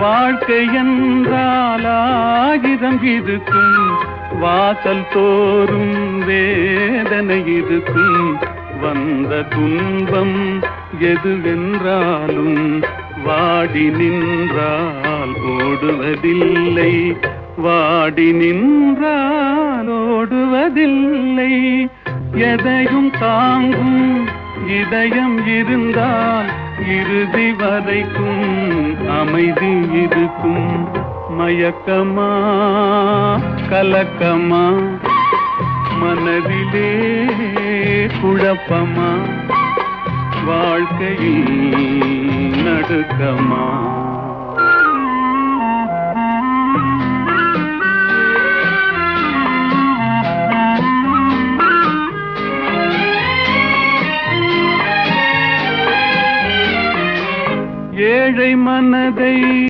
வாழ்க்கை என்றால் ஆயிரம் இருக்கும், வாசல் தோறும் வேதனை இருக்கும். வந்த துன்பம் எதுவென்றாலும் வாடி நின்றால் ஓடுவதில்லை, வாடி நின்றால் ஓடுவதில்லை. எதையும் தாங்கும் இதயம் இருந்தால் இறுதி வரைக்கும் அமைதி இருக்கும். மயக்கமா கலக்கமா மனதிலே குழப்பமா, வாழ்க்கையில் நடுக்கமா. ஏழை மனதை